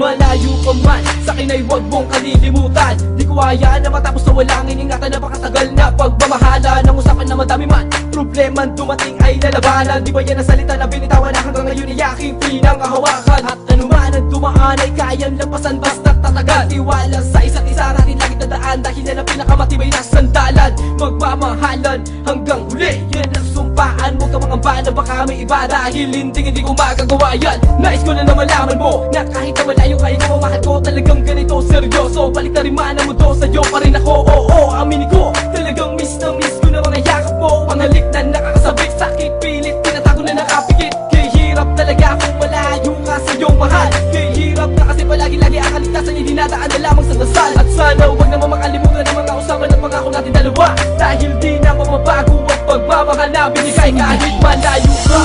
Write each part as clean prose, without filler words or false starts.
malayo pa man, sa'kin ay huwag mong kalilimutan. Di ko hayaan na matapos na walang iningatan na pakatagal na pagmamahala. Nang usapan na madami man problemang dumating ay lalabanan. Di ba yan ang salita na binitawan na hanggang ngayon ay aking pinanghahawakan. At anuman ang dumaan ay kayang lampasan basta't tatagal. Tiwala sa isa't isa natin lagi tandaan, dahil yan ang pinakamatibay na sandalan. Magmamahalan hanggang huli, yan ang sumpaan. Huwag ka mangamba na baka may iba, dahil hindi ko magagawa yan. Nais ko na malaman mo na kahit na malayo kayo ko, mahal ko talagang ganito seryoso. Balik na rin man ang mundo, sa'yo pa rin ako. Oo, aminin ko, talagang miss ko na mga yakap mo. Panghalik na nakakasabik, sakit, pilit, tinatago na nakapikit. Kaya hirap talaga kung malayo ka sa iyong mahal. Kaya hirap na kasi palagi-lagi ang kaligtasan niya dinadaan na lamang sa dasal. At sana huwag naman makalimutan ang mga usapan at pangako natin dalawa, dahil di na mababago ang pagmamahal na binigay kahit malayo ka.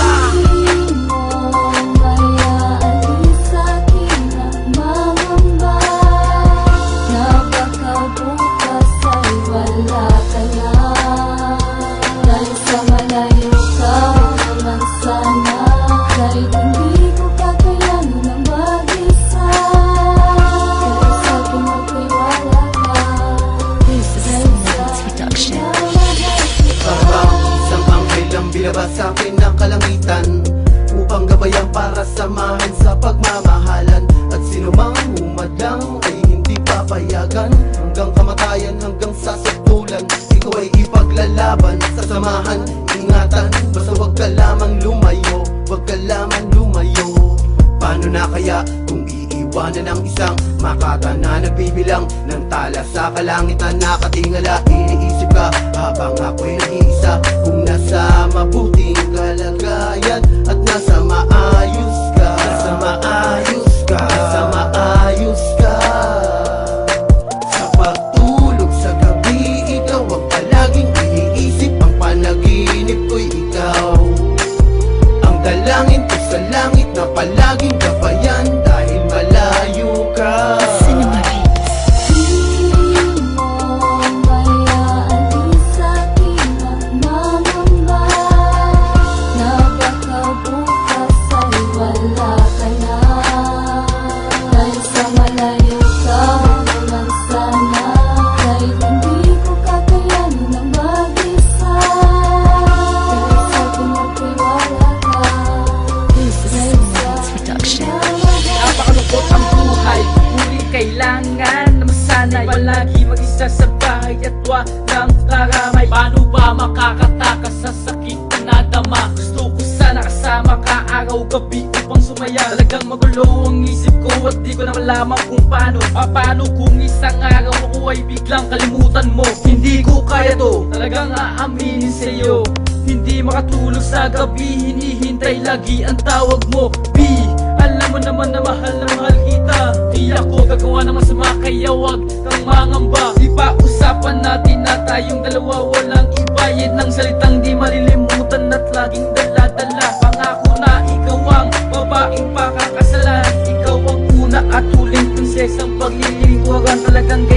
Binabas sa akin ng kalangitan upang gabayan para samahan sa pagmamahalan. At sino mang humadlang ay hindi papayagan, hanggang kamatayan, hanggang sa saktulan. Ikaw ay ipaglalaban sa samahan, ingatan, basta wag ka lamang lumayo, wag ka lamang lumayo. Paano na kaya kung iiwanan ng isang makata na nagbibilang ng tala sa kalangitan? Nakatingala, iniisip ka habang ako'y nag-iisa, kung nasa mabuting kalagayan at nasa maayos ka, nasa maayos ka, nasa maayos ka. Sa pagtulog sa gabi, ikaw ang palaging iniisip, ang panaginip ko'y ikaw. Ang dalangin ko sa langit na palaging gabayan, dahil malayo ka. Kailangan na masanay, palagi mag-isa sa bahay at walang karamay. Paano ba makakatakas sa sakit na nadama? Gusto ko sana kasama ka araw-gabi upang sumaya. Talagang magulo ang isip ko at di ko na malaman kung paano. Paano kung isang araw ako ay biglang kalimutan mo? Hindi ko kaya to, talagang aaminin sa'yo. Hindi makatulog sa gabi, hinihintay lagi ang tawag mo. B, alam mo naman na mahal kita. Di ako gagawa ng masama, kaya wag kang mangamba. Di ba usapan natin na tayong dalawa, walang ibayad ng salitang di malilimutan at laging dala-dala. Pangako na ikaw ang babaeng pakakasalan, ikaw ang una at huling prinsesang paglilingkuran. Talagang